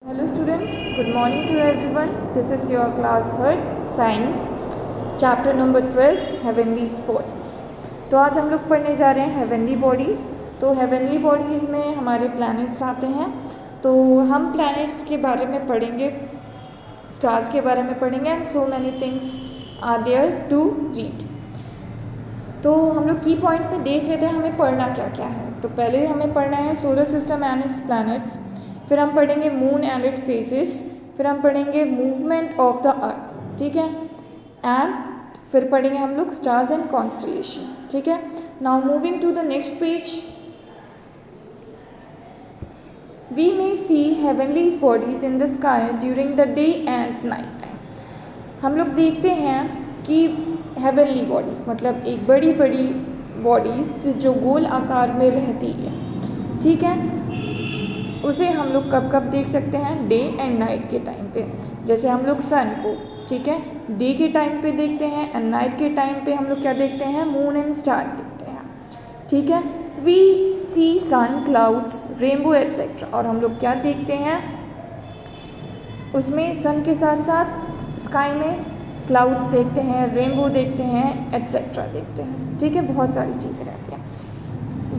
Hello student, good morning to everyone. This is your class 3rd science chapter number 12 heavenly bodies. तो आज हम लोग पढ़ने जा रहे हैं heavenly bodies. तो heavenly bodies में हमारे planets आते हैं. तो हम planets के बारे में पढ़ेंगे, stars के बारे में पढ़ेंगे and so many things are there to read. तो हम लोग की पॉइंट में देख लेते हैं हमें पढ़ना क्या क्या है. तो पहले हमें पढ़ना है solar system and it's planets, फिर हम पढ़ेंगे मून एंड इट फेजेस, फिर हम पढ़ेंगे मूवमेंट ऑफ द अर्थ, ठीक है, एंड फिर पढ़ेंगे हम लोग स्टार्स एंड कॉन्स्टलेशन, ठीक है. Now moving to the next page, we may see heavenly bodies in the sky during the day and night time. हम लोग देखते हैं कि हेवनली बॉडीज़ मतलब एक बड़ी बड़ी बॉडीज़ जो गोल आकार में रहती है, ठीक है, उसे हम लोग कब कब देख सकते हैं, डे एंड नाइट के टाइम पे. जैसे हम लोग सन को, ठीक है, डे के टाइम पे देखते हैं एंड नाइट के टाइम पे हम लोग क्या देखते हैं, मून एंड स्टार देखते हैं, ठीक है. We see sun, clouds, rainbow etcetera. और हम लोग क्या देखते हैं उसमें, सन के साथ साथ स्काई में क्लाउड्स देखते हैं, रेनबो देखते हैं, एट्सेट्रा देखते हैं, ठीक है, बहुत सारी चीज़ें रहती हैं.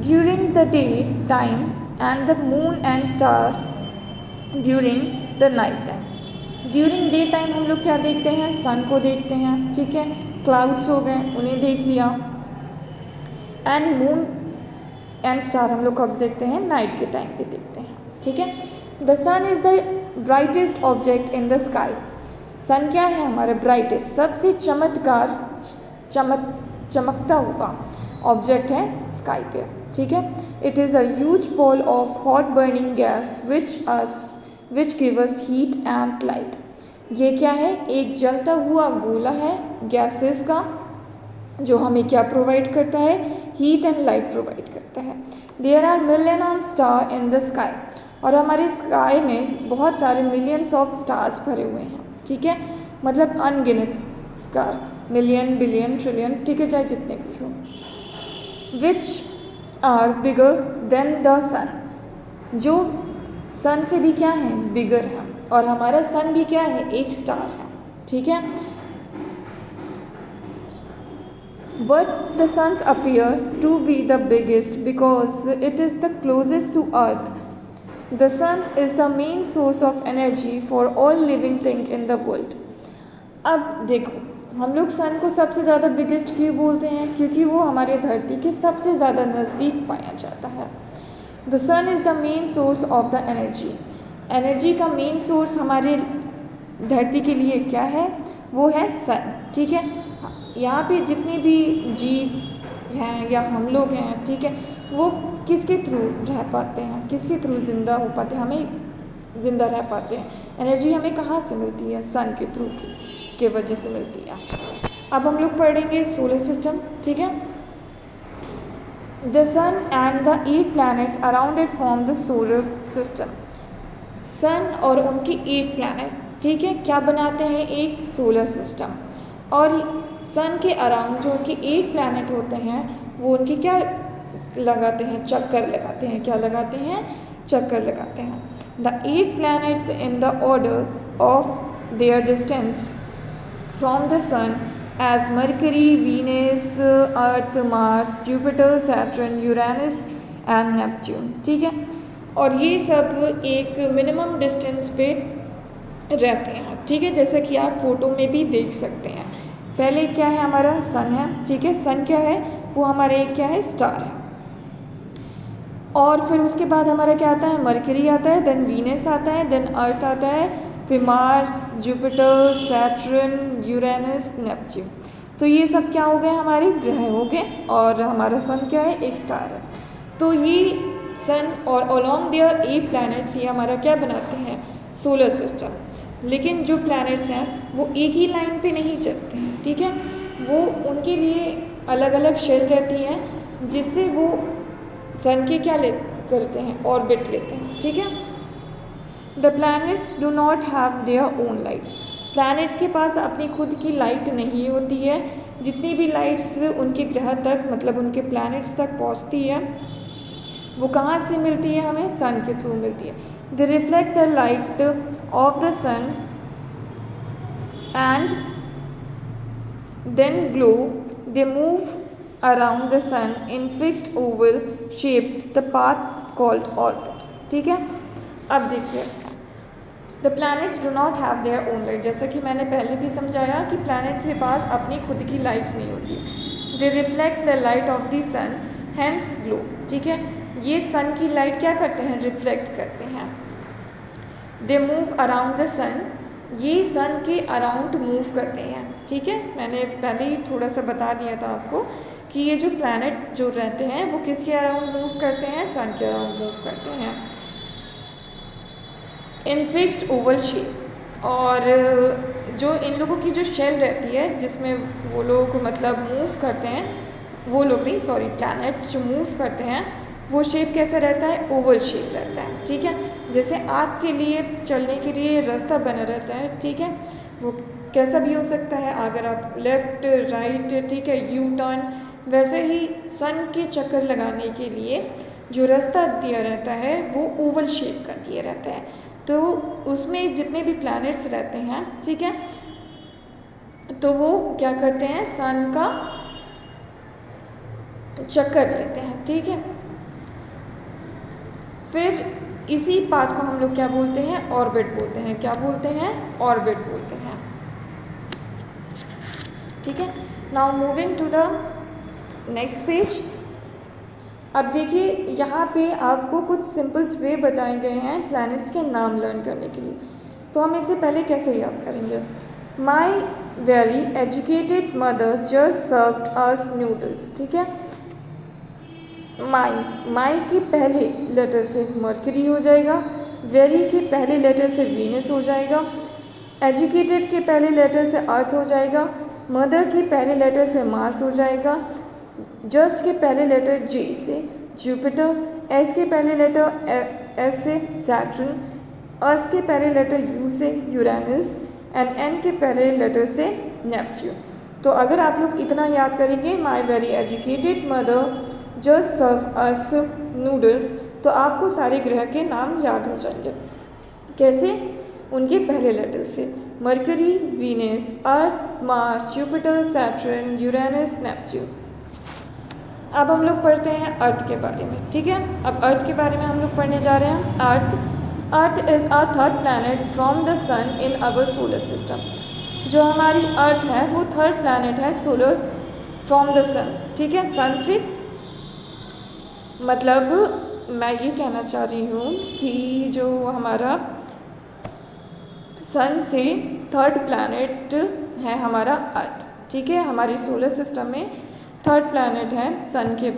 During the day time and the moon and star during the night time. During day time हम लोग क्या देखते हैं, सन को देखते हैं, ठीक है, क्लाउड्स हो गए उन्हें देख लिया, एंड मून एंड स्टार हम लोग कब देखते हैं, नाइट के टाइम पे देखते हैं, ठीक है. The sun is the brightest object in the sky. Sun क्या है, हमारा ब्राइटेस्ट सबसे चमकता हुआ ऑब्जेक्ट है स्काई पे, ठीक है. It is a huge ball of hot burning gas which give us heat and light. ये क्या है, एक जलता हुआ गोला है गैसेस का जो हमें क्या प्रोवाइड करता है, हीट एंड लाइट प्रोवाइड करता है. There are million of star in the sky. और हमारे स्काई में बहुत सारे मिलियंस ऑफ स्टार्स भरे हुए हैं, ठीक है, मतलब अनगिनत स्टार, मिलियन बिलियन ट्रिलियन, ठीक है, चाहे जितने भी हों. Which are bigger than the sun. जो सन से भी क्या है, बिगर है, और हमारा सन भी क्या है, एक स्टार है, ठीक है. But the suns appear to be the biggest because it is the closest to earth. The sun is the main source of energy for all living thing in the world. अब देखो, हम लोग सन को सबसे ज़्यादा बिगेस्ट क्यों बोलते हैं, क्योंकि वो हमारे धरती के सबसे ज़्यादा नज़दीक पाया जाता है. The sun is the main source of the energy. Energy का मेन सोर्स हमारे धरती के लिए क्या है, वो है सन, ठीक है. यहाँ पे जितने भी जीव हैं या हम लोग हैं, ठीक है, वो किसके थ्रू रह पाते हैं, किसके थ्रू ज़िंदा हो पाते हैं, हमें ज़िंदा रह पाते हैं. एनर्जी हमें कहाँ से मिलती है, सन के थ्रू के वजह से मिलती है. अब हम लोग पढ़ेंगे सोलर सिस्टम, ठीक है. The sun and the 8 planets around it form the solar system. Sun और उनके 8 प्लैनेट, ठीक है, क्या बनाते हैं, एक सोलर सिस्टम. और सन के अराउंड जो उनके 8 प्लैनेट होते हैं वो उनके क्या लगाते हैं, चक्कर लगाते हैं. क्या लगाते हैं, चक्कर लगाते हैं. The 8 planets in the order of their distance from the sun as Mercury, Venus, Earth, Mars, Jupiter, Saturn, Uranus and Neptune, ठीक है. और ये सब एक मिनिमम डिस्टेंस पे रहते हैं, ठीक है, जैसे कि आप फोटो में भी देख सकते हैं. पहले क्या है, हमारा सन है, ठीक है, सन क्या है, वो हमारा एक क्या है, स्टार है. और फिर उसके बाद हमारा क्या आता है, मरकरी आता है, देन वीनस आता है, देन अर्थ आता है, फिर Mars, Jupiter, Saturn, Uranus, Neptune. तो ये सब क्या हो गए, हमारे ग्रह हो गए. और हमारा सन क्या है, एक स्टार है. तो ये सन और अलोंग देयर 8 प्लैनेट्स ये हमारा क्या बनाते हैं, सोलर सिस्टम. लेकिन जो प्लैनेट्स हैं वो एक ही लाइन पे नहीं चलते हैं, ठीक है, वो उनके लिए अलग अलग शेल रहती हैं जिससे वो सन के क्या करते हैं, ऑर्बिट लेते हैं, ठीक है. The planets do not have their own lights. Planets के पास अपनी खुद की लाइट नहीं होती है. जितनी भी लाइट्स उनके ग्रह तक मतलब उनके प्लैनेट्स तक पहुंचती है वो कहाँ से मिलती है, हमें सन के थ्रू मिलती है. They reflect the light of the sun and then glow. They move around the sun in fixed oval shaped the path called orbit. ठीक है, अब देखिए the planets do not have their own light. जैसा कि मैंने पहले भी समझाया कि प्लैनेट्स के पास अपनी खुद की लाइट्स नहीं होती। They reflect the light of the sun hence glow. ठीक है, ये सन की लाइट क्या करते हैं, रिफ्लेक्ट करते हैं। They move around the sun, ये सन के अराउंड मूव करते हैं। ठीक है, मैंने पहले ही थोड़ा सा बता दिया था आपको कि ये जो प्लैनेट जो रहते हैं वो किसके अराउंड मूव करते हैं, सन के अराउंड मूव करते हैं इन फिक्स्ड ओवल शेप। और जो इन लोगों की जो शेल रहती है जिसमें वो लोग मतलब मूव करते हैं, वो लोग नहीं सॉरी प्लैनेट जो मूव करते हैं वो शेप कैसा रहता है, ओवल शेप रहता है। ठीक है, जैसे आपके लिए चलने के लिए रास्ता बना रहता है। ठीक है, वो कैसा भी हो सकता है, अगर आप लेफ़्ट राइट ठीक है यू टर्न, वैसे ही सन के चक्कर लगाने के लिए जो रास्ता दिया रहता है वो ओवल शेप का दिया रहता है। तो उसमें जितने भी प्लैनेट्स रहते हैं ठीक है, तो वो क्या करते हैं, सन का चक्कर लेते हैं। ठीक है, फिर इसी पाथ को हम लोग क्या बोलते हैं, ऑर्बिट बोलते हैं। क्या बोलते हैं, ऑर्बिट बोलते हैं। ठीक है, now moving to the next page. अब देखिए यहाँ पे आपको कुछ सिंपल्स वे बताए गए हैं प्लैनेट्स के नाम लर्न करने के लिए। तो हम इसे पहले कैसे याद करेंगे। My very educated mother just served us noodles. ठीक है, माई के पहले लेटर से मर्करी हो जाएगा, वेरी के पहले लेटर से वीनस हो जाएगा, एजुकेटेड के पहले लेटर से अर्थ हो जाएगा, मदर के पहले लेटर से मार्स हो जाएगा, जस्ट के पहले लेटर जे से जुपिटर, एस के पहले लेटर एस से सैटर्न, अस के पहले लेटर यू से यूरेनस एंड एन के पहले लेटर से नेपच्यून। तो अगर आप लोग इतना याद करेंगे, my very educated mother just serve us noodles, तो आपको सारे ग्रह के नाम याद हो जाएंगे। कैसे, उनके पहले लेटर से, Mercury, Venus, Earth, Mars, Jupiter, Saturn, Uranus, Neptune. अब हम लोग पढ़ते हैं अर्थ के बारे में। ठीक है, अब अर्थ के बारे में हम लोग पढ़ने जा रहे हैं। Earth is a third planet from the sun in our solar system. जो हमारी अर्थ है वो थर्ड प्लैनेट है सोलर फ्रॉम द सन। ठीक है, सन से मतलब मैं ये कहना चाह रही हूँ कि जो हमारा सन से थर्ड प्लैनेट है हमारा अर्थ। ठीक है, हमारी सोलर सिस्टम में थर्ड प्लैनेट है सन के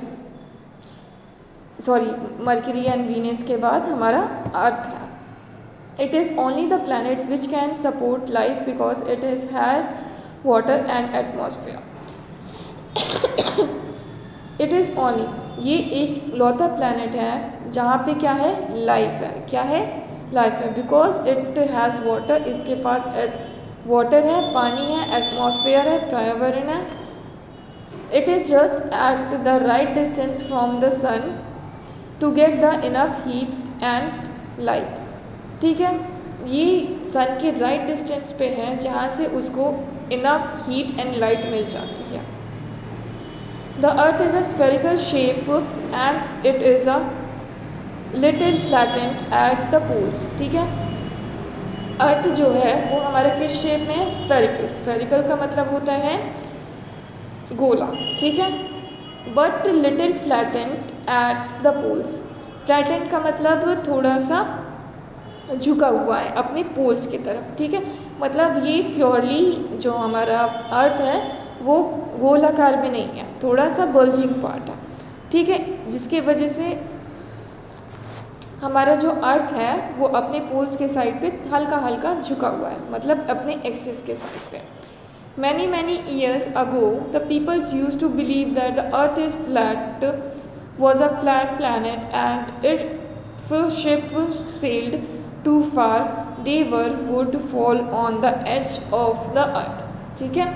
मरकरी एंड वीनस के बाद हमारा अर्थ है। It is only the planet which can support life because it is has water and atmosphere. It is only, ये एक लौता प्लैनेट है जहाँ पे क्या है, लाइफ है। क्या है, लाइफ है। बिकॉज इट हैज़ वाटर, इसके पास वाटर है, पानी है, एटमॉस्फेयर है, पर्यावरण है। It is just at the right distance from the sun to get the enough heat and light. ठीक है, ये सन के राइट डिस्टेंस पे है जहाँ से उसको इनफ हीट एंड लाइट मिल जाती है। The earth is a spherical shape and it is a little flattened at the poles. ठीक है, अर्थ जो है वो हमारा किस शेप में है, स्फेरिकल। स्फेरिकल का मतलब होता है गोला। ठीक है, but little flattened at the poles. Flattened का मतलब थोड़ा सा झुका हुआ है अपने पोल्स की तरफ। ठीक है, मतलब ये प्योरली जो हमारा अर्थ है वो गोलाकार में नहीं है, थोड़ा सा बल्जिंग पार्ट है। ठीक है, जिसके वजह से हमारा जो अर्थ है वो अपने पोल्स के साइड पे हल्का हल्का झुका हुआ है, मतलब अपने एक्सिस के साइड पे। Many years ago, the peoples used to believe that the earth is flat, was a flat planet, and if a ship sailed too far, they would fall on the edge of the earth. ठीक है,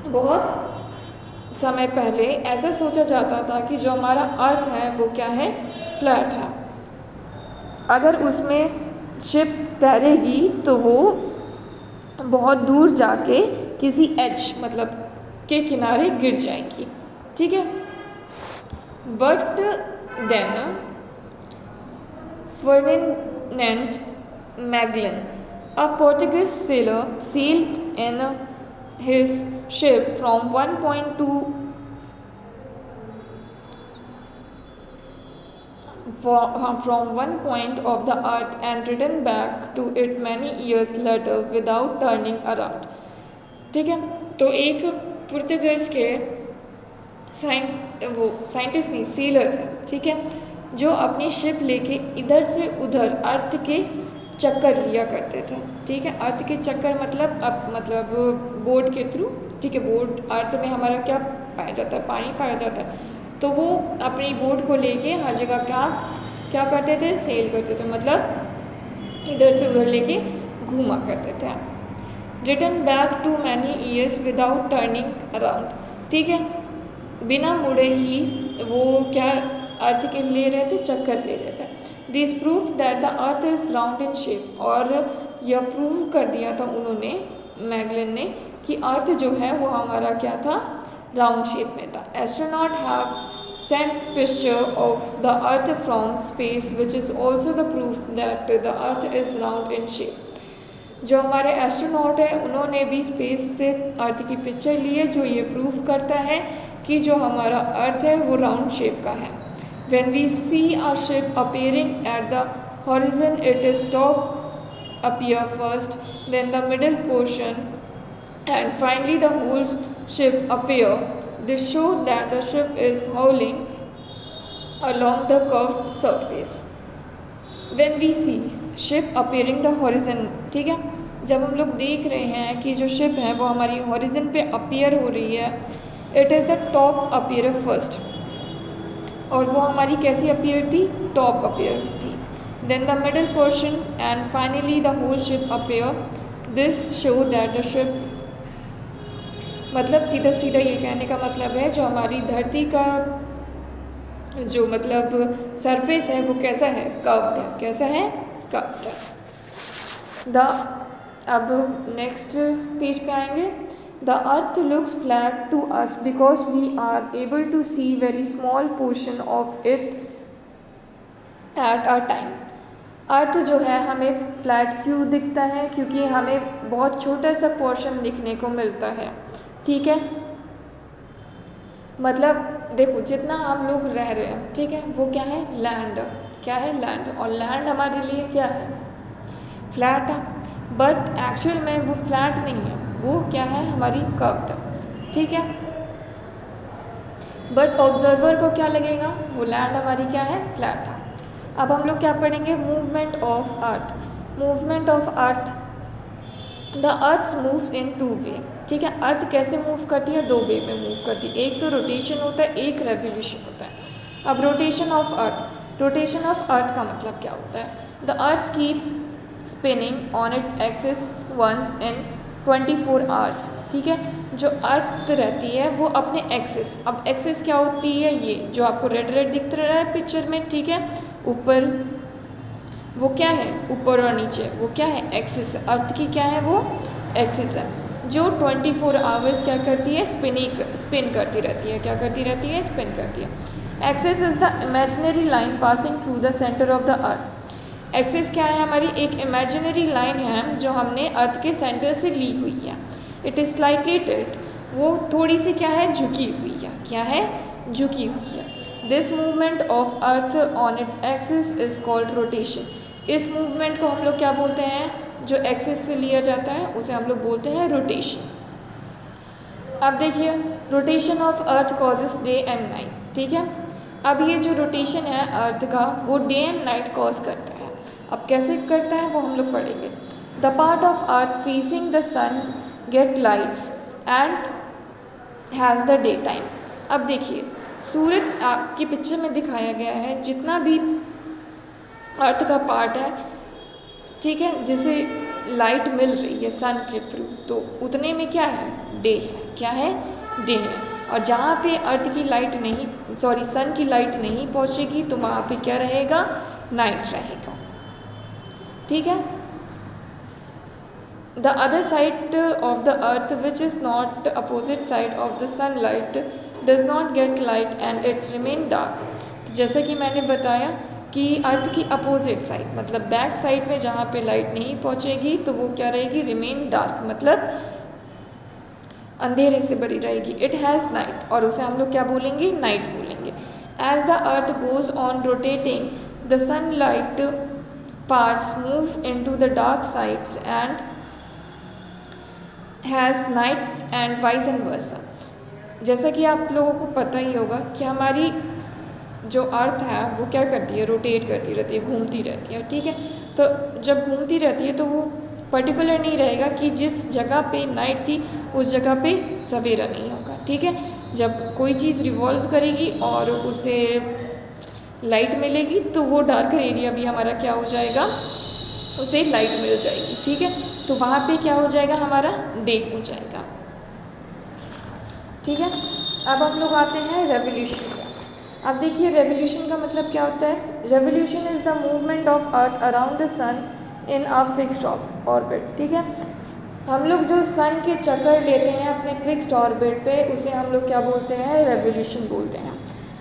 बहुत समय पहले ऐसा सोचा जाता था कि जो हमारा अर्थ है वो क्या है, फ्लैट है। अगर उसमें शिप तैरेगी तो वो बहुत दूर जाके किसी एज मतलब के किनारे गिर जाएगी, ठीक है। But then Ferdinand Magellan, a Portuguese sailor, sailed in his ship from one point of the earth and returned back to it many years later without turning around, ठीक है। तो एक पुर्तगाल के साइंटिस्ट नहीं, सेलर थे, ठीक है, जो अपनी शिप लेके इधर से उधर अर्थ के चक्कर लिया करते थे, ठीक है। अर्थ के चक्कर मतलब बोट के थ्रू, ठीक है। बोट अर्थ में हमारा क्या पाया जाता है, पानी पाया जाता है, तो वो अपनी बोट को लेके हर जगह क्या करते थे, सेल करते थे, मतलब इधर से उधर लेके घूमा करते थे। Return back to many years without turning around, ठीक है, बिना मुड़े ही वो क्या अर्थ के ले रहे थे, चक्कर ले रहे थे। This proof that the earth is round in shape, और यह प्रूव कर दिया था उन्होंने, मैगलन ने, कि अर्थ जो है वो हमारा क्या था, राउंड शेप में था। Astronaut have sent picture of the earth from space which is also the proof that the earth is round in shape. जो हमारे एस्ट्रोनॉट है उन्होंने भी स्पेस से अर्थ की पिक्चर ली है, जो ये प्रूव करता है कि जो हमारा अर्थ है वो राउंड शेप का है। When we see a ship appearing at the horizon, it is top appear first, then the middle portion, and finally the whole ship appear. This shows that the ship is hauling along the curved surface. When we see ship appearing the horizon, ठीक है, जब हम लोग देख रहे हैं कि जो शिप है वो हमारी हॉरिजन पे अपीयर हो रही है, it is the top appear first, और वो हमारी कैसी अपीयर थी, टॉप अपीयर थी। Then the middle portion and finally the whole ship appear. This show that the ship, मतलब सीधा सीधा ये कहने का मतलब है जो हमारी धरती का जो मतलब सरफेस है वो कैसा है, कर्व्ड है, कैसा है, कर्व्ड है। अब नेक्स्ट पेज पे आएंगे। The earth looks flat to us because we are able to see very small portion of it at a time. अर्थ जो है हमें फ्लैट क्यों दिखता है, क्योंकि हमें बहुत छोटा सा पोर्शन दिखने को मिलता है, ठीक है। मतलब देखो जितना हम लोग रह रहे हैं, ठीक है, वो क्या है, लैंड, क्या है, लैंड, और लैंड हमारे लिए क्या है, फ्लैट है। बट एक्चुअल में वो फ्लैट नहीं है, वो क्या है, हमारी कर्व्ड है, ठीक है। बट ऑब्जर्वर को क्या लगेगा, वो लैंड हमारी क्या है, फ्लैट है। अब हम लोग क्या पढ़ेंगे, movement of earth. Movement of earth, the earth moves in 2 वे, ठीक है। अर्थ कैसे मूव करती है, 2 वे में मूव करती है, एक तो रोटेशन होता है, एक रेवोल्यूशन होता है। अब rotation of earth, rotation of earth का मतलब क्या होता है, the earth keep spinning on its axis once in 24 hours, ठीक है। जो अर्थ रहती है वो अपने एक्सिस, अब एक्सिस क्या होती है, ये जो आपको रेड रेड दिख रहा है पिक्चर में, ठीक है, ऊपर वो क्या है, ऊपर और नीचे वो क्या है, एक्सिस है, अर्थ की क्या है, वो एक्सिस है, जो 24 आवर्स क्या करती है, स्पिन करती रहती है, क्या करती रहती है, स्पिन करती है। Axis is the imaginary line passing through the centre of the earth. Axis क्या है, हमारी एक इमेजिनरी लाइन है जो हमने अर्थ के सेंटर से ली हुई है। इट इज़ स्लाइटली टिल्ट, वो थोड़ी सी क्या है, झुकी हुई है, क्या है, झुकी हुई है। This movement of earth on its axis is called rotation. इस मूवमेंट को हम लोग क्या बोलते हैं, जो एक्सिस से लिया जाता है उसे हम लोग बोलते हैं रोटेशन। अब देखिए, rotation of earth causes day and night, ठीक है। अब ये जो रोटेशन है अर्थ का वो डे एंड नाइट कॉज करता है। अब कैसे करता है वो हम लोग पढ़ेंगे। The part of earth facing the sun get lights and has the day time. अब देखिए, सूरज आपकी पिक्चर में दिखाया गया है, जितना भी अर्थ का पार्ट है, ठीक है, जिसे लाइट मिल रही है सन के थ्रू, तो उतने में क्या है, डे है, क्या है, डे है। और जहाँ पे अर्थ की लाइट नहीं, सन की लाइट नहीं पहुँचेगी तो वहाँ पे क्या रहेगा, नाइट रहेगा, ठीक है। The other side of the earth which is not opposite side of the sunlight does not gate light and it's remain dark. तो जैसा कि मैंने बताया कि अर्थ की अपोजिट साइड मतलब बैक साइड में जहाँ पे लाइट नहीं पहुँचेगी तो वो क्या रहेगी, रिमेन डार्क, मतलब अंधेरे से भरी रहेगी। इट हैज़ नाइट, और उसे हम लोग क्या बोलेंगे, नाइट बोलेंगे। As the earth goes on rotating the sunlight parts move into the dark sides and has night and vice and versa. जैसा कि आप लोगों को पता ही होगा कि हमारी जो अर्थ है वो क्या करती है, रोटेट करती रहती है, घूमती रहती है, ठीक है। तो जब घूमती रहती है तो वो पर्टिकुलर नहीं रहेगा कि जिस जगह पे नाइट थी उस जगह पे सवेरा नहीं होगा, ठीक है। जब कोई चीज़ रिवॉल्व करेगी और उसे लाइट मिलेगी तो वो डार्कर एरिया भी हमारा क्या हो जाएगा, उसे लाइट मिल जाएगी, ठीक है। तो वहाँ पे क्या हो जाएगा, हमारा डे हो जाएगा, ठीक है। अब हम लोग आते हैं रेवोल्यूशन का। अब देखिए रेवोल्यूशन का मतलब क्या होता है। Revolution is the movement of earth around the sun in a fixed orbit, ठीक है। हम लोग जो सन के चक्कर लेते हैं अपने फिक्स्ड ऑर्बिट पे उसे हम लोग क्या बोलते हैं, रेवोल्यूशन बोलते हैं।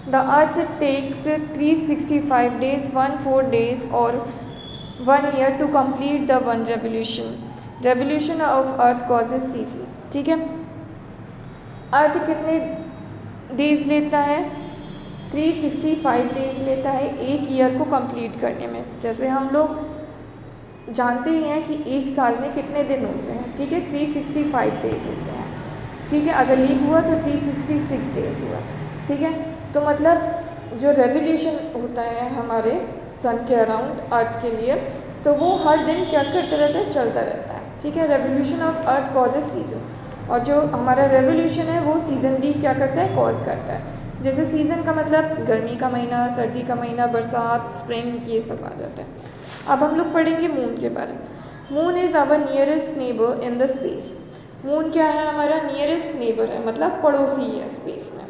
The earth takes 365 days 14 days और 1 year to complete the one revolution. Revolution of earth causes सीसी, ठीक है। अर्थ कितने डेज लेता है, 365 डेज लेता है एक ईयर को कंप्लीट करने में। जैसे हम लोग जानते ही हैं कि एक साल में कितने दिन होते हैं, ठीक है, 365 डेज होते हैं, ठीक है। अगर लीप हुआ तो 366 डेज हुआ, ठीक है। तो मतलब जो रेवोल्यूशन होता है हमारे सन के अराउंड अर्थ के लिए, तो वो हर दिन क्या करता रहता है, चलता रहता है, ठीक है। Revolution of earth causes season, और जो हमारा रेवोल्यूशन है वो सीज़न भी क्या करता है, कॉज करता है। जैसे सीज़न का मतलब गर्मी का महीना, सर्दी का महीना, बरसात, स्प्रिंग, ये सब आ जाता है। अब हम लोग पढ़ेंगे मून के बारे में। Moon is our nearest neighbour in the space. Moon क्या है, हमारा नियरेस्ट नेबर है, मतलब पड़ोसी है स्पेस में।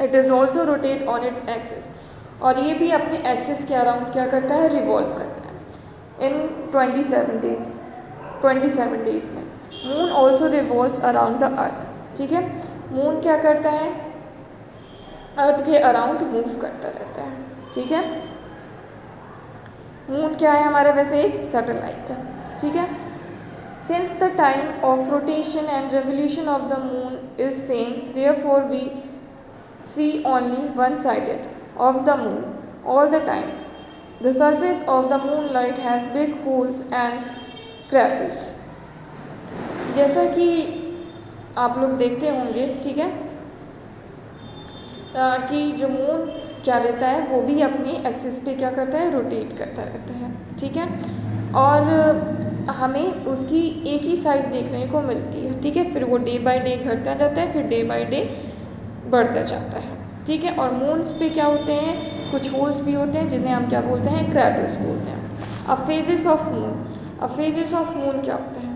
It is also rotate on its axis, और ये भी अपने एक्सिस के अराउंड क्या करता है, रिवॉल्व करता है। इन 27 डेज में moon also revolves around the earth, ठीक है। मून क्या करता है, अर्थ के अराउंड मूव करता रहता है, ठीक है। मून क्या है हमारा, वैसे एक सैटेलाइट है, ठीक है। Since the time of rotation and revolution of the moon is same, therefore we see only one sided of the moon all the time. The surface of the moon light has big holes and craters. जैसा कि आप लोग देखते होंगे, ठीक है, कि जो मून क्या रहता है वो भी अपनी एक्सिस पे क्या करता है, रोटेट करता रहता है, ठीक है। और हमें उसकी एक ही साइड देखने को मिलती है, ठीक है। फिर वो डे बाय डे घटता जाता है, फिर डे बाय डे बढ़ता जाता है, ठीक है। और मून्स पे क्या होते हैं, कुछ होल्स भी होते हैं जिन्हें हम क्या बोलते हैं, क्रैटर्स बोलते हैं। अब फेजेस ऑफ मून, अब फेजेस ऑफ मून क्या होते हैं।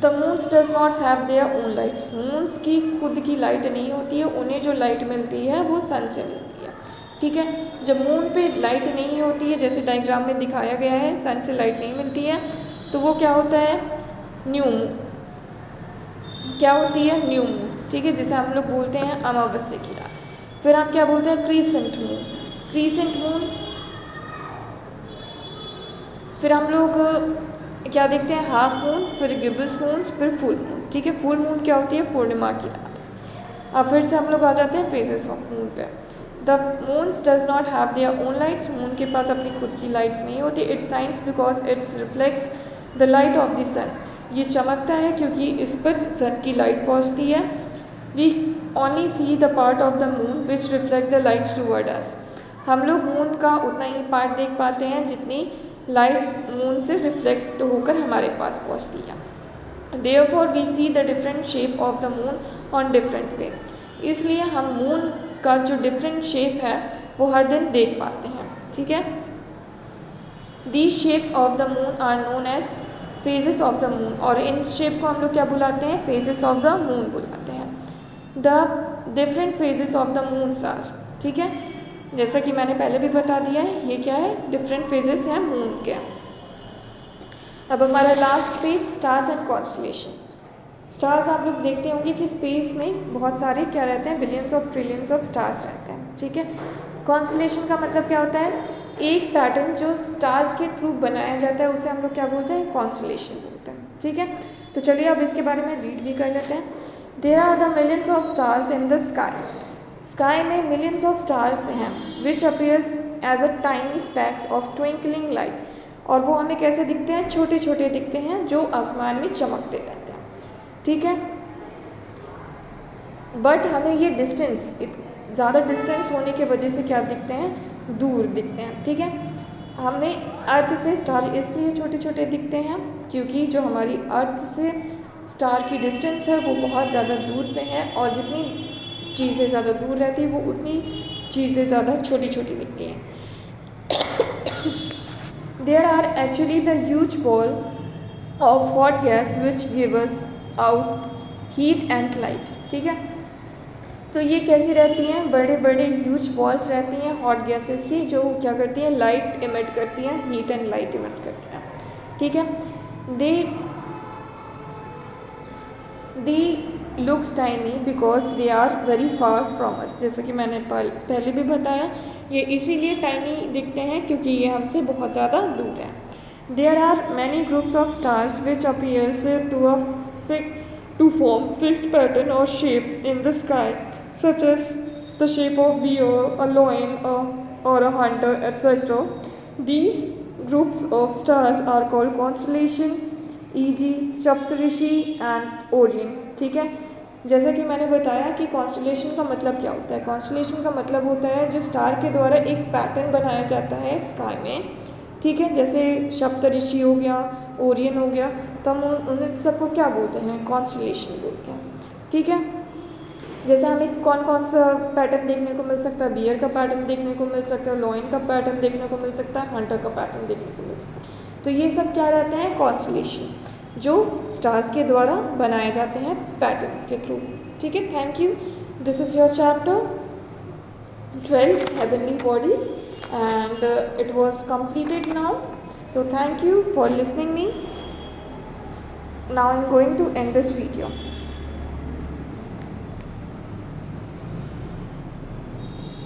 The moons does not have their own lights. Moons की खुद की लाइट नहीं होती है, उन्हें जो लाइट मिलती है वो सन से मिलती है, ठीक है। जब मून पे लाइट नहीं होती है, जैसे डायग्राम में दिखाया गया है, सन से लाइट नहीं मिलती है, तो वो क्या होता है, न्यू मून। क्या होती है, न्यू मून, ठीक है, जिसे हम लोग बोलते हैं अमावस्या की रात। फिर हम क्या बोलते हैं, क्रीसेंट मून, क्रीसेंट मून। फिर हम लोग क्या देखते हैं, हाफ मून, फिर गिब्बस मून, फिर फुल मून, ठीक है। फुल मून क्या होती है, पूर्णिमा की रात। अब फिर से हम लोग आ जाते हैं फेजेस ऑफ मून पे। The moons does not have their own lights. Moon के पास अपनी खुद की लाइट्स नहीं होती। It shines because it's reflects the light of the sun. ये चमकता है क्योंकि इस पर सन की लाइट पहुँचती है। We only see the part of the moon which reflect the lights toward us. हम लोग मून का उतना ही पार्ट देख पाते हैं जितनी लाइट्स मून से रिफ्लेक्ट होकर हमारे पास पहुंचती है। Therefore we see the different shape of the moon on different way. इसलिए हम मून का जो डिफरेंट शेप है वो हर दिन देख पाते हैं, ठीक है। These shapes of the moon are known as phases of the moon, और इन शेप को हम लोग क्या बुलाते हैं, फेजेस ऑफ द मून बुलाते हैं। The different phases of the moon are, ठीक है, जैसा कि मैंने पहले भी बता दिया है, ये क्या है, डिफरेंट फेजेस हैं मून के, अब हमारा last page, stars and constellation. Stars आप लोग देखते होंगे कि स्पेस में बहुत सारे क्या रहते हैं, billions of trillions of stars रहते हैं, ठीक है। कॉन्स्टलेशन का मतलब क्या होता है, एक पैटर्न जो स्टार्स के थ्रू बनाया जाता है उसे हम लोग क्या बोलते हैं, कॉन्स्टलेशन बोलते हैं, ठीक है। तो चलिए अब इसके बारे में रीड भी कर लेते हैं। There are the millions of stars in the sky. Sky में मिलियंस ऑफ स्टार्स हैं which appears as a tiny specks of twinkling light. और वो हमें कैसे दिखते हैं, छोटे छोटे दिखते हैं जो आसमान में चमकते रहते हैं, ठीक है। बट हमें ये डिस्टेंस, ज़्यादा डिस्टेंस होने की वजह से क्या दिखते हैं, दूर दिखते हैं, ठीक है। हमने अर्थ से स्टार इसलिए छोटे छोटे दिखते हैं क्योंकि जो हमारी अर्थ से स्टार की डिस्टेंस है वो बहुत ज़्यादा दूर पे है, और जितनी चीज़ें ज़्यादा दूर रहती है वो उतनी चीज़ें ज़्यादा छोटी छोटी दिखती हैं। There are actually the huge ball of hot gas which give us out heat and light, ठीक है। तो ये कैसी रहती हैं, बड़े बड़े ह्यूज बॉल्स रहती हैं हॉट गैसेस की, जो क्या करती हैं, लाइट इमिट करती हैं, हीट एंड लाइट इमिट करती हैं, ठीक है। They looks tiny because they are very far from us. जैसे कि मैंने पहले भी बताया, ये इसीलिए टाइनी दिखते हैं क्योंकि ये हमसे बहुत ज़्यादा दूर हैं। There are many groups of stars which appears to form fixed pattern और shape in the sky, such as the shape of bear, a lion, or a hunter, etc. These groups of stars are called constellation, e.g. Saptarishi and Orion, ठीक है। जैसा कि मैंने बताया कि constellation का मतलब क्या होता है, कॉन्स्टलेशन का मतलब होता है जो स्टार के द्वारा एक पैटर्न बनाया जाता है स्काई में, ठीक है। जैसे सप्तऋषि हो गया, ओरियन हो गया, तो हम उन सबको क्या बोलते हैं, कॉन्स्टलेशन बोलते हैं, ठीक है। जैसे हमें कौन कौन सा पैटर्न देखने को मिल सकता है, बियर का पैटर्न देखने को मिल सकता है, लॉयन का पैटर्न देखने को मिल सकता है, हंटर का पैटर्न देखने को मिल सकता है। तो ये सब क्या रहते हैं, कॉन्स्टलेशन, जो स्टार्स के द्वारा बनाए जाते हैं पैटर्न के थ्रू, ठीक है। Thank you. This is your chapter 12 heavenly bodies and it was completed now. So thank you for listening me. Now I'm going to end this video.